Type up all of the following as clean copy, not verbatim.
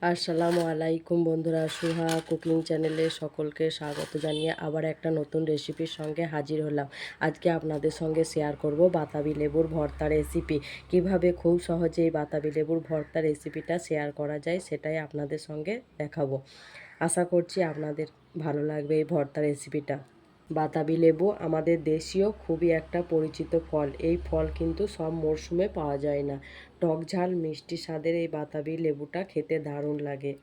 আসসালামু আলাইকুম বন্ধুরা, সুহা কুকিং চ্যানেলে সকলকে স্বাগত জানিয়ে আবার একটা নতুন রেসিপির সঙ্গে হাজির হলাম। আজকে আপনাদের সঙ্গে শেয়ার করব বাতাবি লেবুর ভর্তা রেসিপি। কিভাবে খুব সহজে এই বাতাবি লেবুর ভর্তা রেসিপিটা শেয়ার করা যায় সেটাই আপনাদের সঙ্গে দেখাবো। আশা করছি আপনাদের ভালো লাগবে এই ভর্তা রেসিপিটা। বাতাবি লেবু আমাদের দেশীয় খুবই একটা পরিচিত ফল। এই ফল কিন্তু সব মরশুমে পাওয়া যায় না। টক ঝাল মিষ্টি স্বাদের এই বাতাবি লেবুটা খেতে দারুণ লাগে।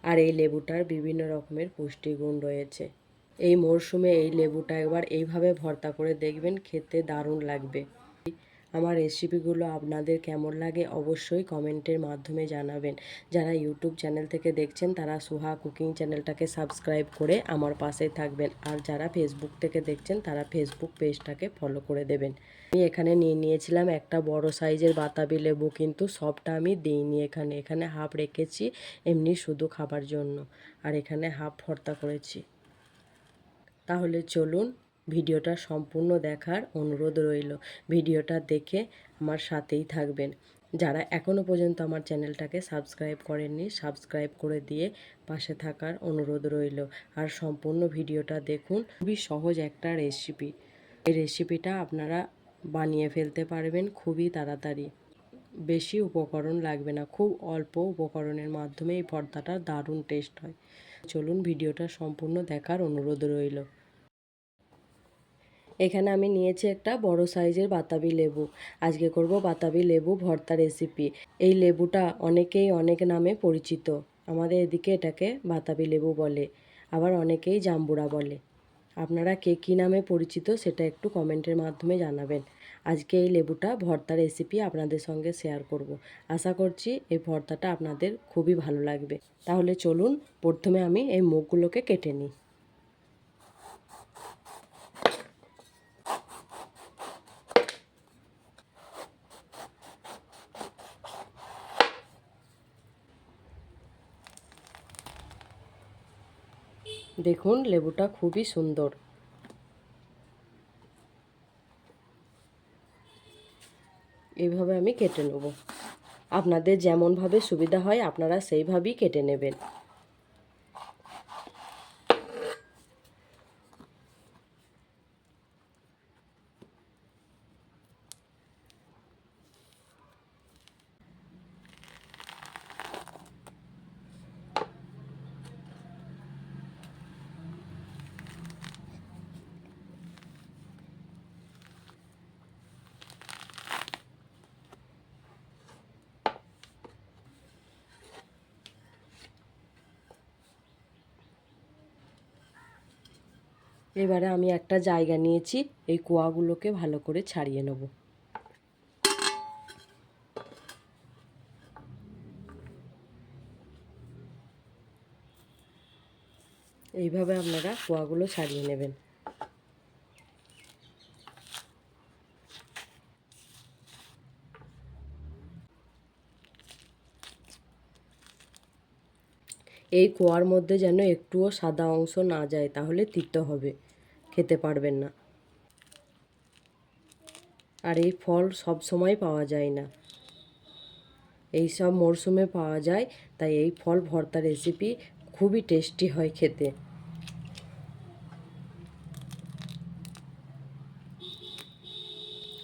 আর এই লেবুটার বিভিন্ন রকমের পুষ্টিগুণ রয়েছে। এই মরশুমে এই লেবুটা একবার এইভাবে ভর্তা করে দেখবেন, খেতে দারুণ লাগবে। আমার রেসিপিগুলো আপনাদের কেমন লাগে অবশ্যই কমেন্টের মাধ্যমে জানাবেন। যারা ইউটিউব চ্যানেল থেকে দেখছেন তারা সুহা কুকিং চ্যানেলটাকে সাবস্ক্রাইব করে আমার পাশে থাকবেন। আর যারা ফেসবুক থেকে দেখছেন তারা ফেসবুক পেজটাকে ফলো করে দেবেন। আমি এখানে নিয়েছিলাম একটা বড় সাইজের বাতাবি লেবু, কিন্তু সবটা আমি দিইনি। এখানে হাফ রেখেছি এমনি শুধু খাবার জন্য, আর এখানে হাফ ভর্তা করেছি। তাহলে চলুন ভিডিওটা সম্পূর্ণ দেখার অনুরোধ রইল। ভিডিওটা দেখে আমার সাথেই থাকবেন। যারা এখনও পর্যন্ত আমার চ্যানেলটাকে সাবস্ক্রাইব করেননি, সাবস্ক্রাইব করে দিয়ে পাশে থাকার অনুরোধ রইল। আর সম্পূর্ণ ভিডিওটা দেখুন। খুবই সহজ একটা রেসিপি। এই রেসিপিটা আপনারা বানিয়ে ফেলতে পারবেন খুবই তাড়াতাড়ি। বেশি উপকরণ লাগবে না, খুব অল্প উপকরণের মাধ্যমে এই ভর্তাটা দারুণ টেস্ট হয়। চলুন ভিডিওটা সম্পূর্ণ দেখার অনুরোধ রইল। এখানে আমি নিয়েছি একটা বড় সাইজের বাতাবি লেবু। আজকে করব বাতাবি লেবু ভর্তা রেসিপি। এই লেবুটা অনেকেই অনেক নামে পরিচিত। আমাদের এদিকে এটাকে বাতাবি লেবু বলে, আবার অনেকেই জাম্বুরা বলে। আপনারা কে কী নামে পরিচিত সেটা একটু কমেন্টের মাধ্যমে জানাবেন। আজকে এই লেবুটা ভর্তা রেসিপি আপনাদের সঙ্গে শেয়ার করব। আশা করছি এই ভর্তাটা আপনাদের খুবই ভালো লাগবে। তাহলে চলুন প্রথমে আমি এই মুখগুলোকে কেটে নিই। দেখুন লেবুটা খুবই সুন্দর। এইভাবে আমি কেটে নেব। আপনাদের যেমনভাবে সুবিধা হয় আপনারা সেইভাবেই কেটে নেবেন। এবারে আমি একটা জায়গা নিয়েছি, এই কোয়াগুলোকে ভালো করে ছাড়িয়ে নেব। এইভাবে আপনারা কোয়াগুলো ছাড়িয়ে নেবেন। এই কোয়ার মধ্যে যেন একটুও সাদা অংশ না যায়, তাহলে তিতো হবে, খেতে পারবেন না। আর এই ফল সব সময় পাওয়া যায় না, এই সব মরশুমে পাওয়া যায়। তাই এই ফল ভর্তা রেসিপি খুবই টেস্টি হয় খেতে।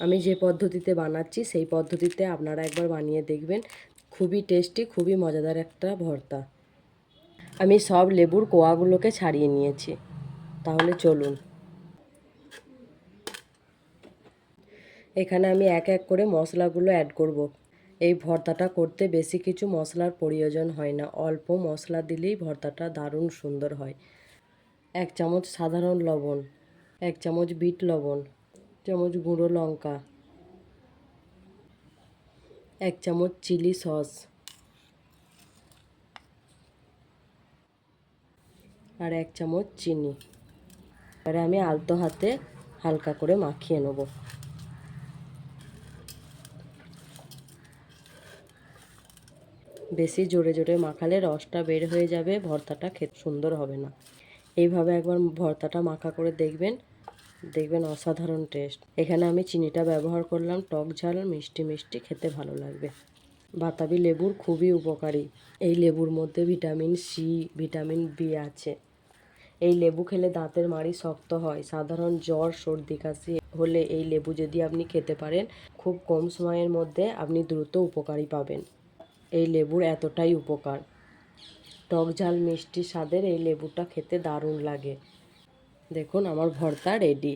আমি যে পদ্ধতিতে বানাচ্ছি সেই পদ্ধতিতে আপনারা একবার বানিয়ে দেখবেন। খুবই টেস্টি, খুবই মজাদার একটা ভর্তা। আমি সব লেবুর কোয়াগুলোকে ছাড়িয়ে নিয়েছি। তাহলে চলুন, এখানে আমি এক এক করে মশলাগুলো অ্যাড করব। এই ভর্তাটা করতে বেশি কিছু মশলার প্রয়োজন হয় না, অল্প মশলা দিলেই ভর্তাটা দারুণ সুন্দর হয়। 1 চামচ সাধারণ লবণ, 1 চামচ বিট লবণ, 1 চামচ গুঁড়ো লঙ্কা, 1 চামচ চিলি সস, আর 1 চামচ চিনি। এবারে আমি আলতো হাতে হালকা করে মাখিয়ে নেব। বেশি জোরে জোরে মাখালে রসটা বের হয়ে যাবে, ভর্তাটা খেতে সুন্দর হবে না। এইভাবে একবার ভর্তাটা মাখা করে দেখবেন, দেখবেন অসাধারণ টেস্ট। এখানে আমি চিনিটা ব্যবহার করলাম, টক ঝাল মিষ্টি মিষ্টি খেতে ভালো লাগবে। বাতাবি লেবুর খুবই উপকারী। এই লেবুর মধ্যে ভিটামিন সি, ভিটামিন বি আছে। এই লেবু খেলে দাঁতের মাড়ি শক্ত হয়। সাধারণ জ্বর, সর্দি, কাশি হলে এই লেবু যদি আপনি খেতে পারেন, খুব কম সময়ের মধ্যে আপনি দ্রুত উপকারী পাবেন। এই লেবুর এতটাই উপকার। টক ঝাল মিষ্টি স্বাদের এই লেবুটা খেতে দারুণ লাগে। দেখুন আমার ভর্তা রেডি।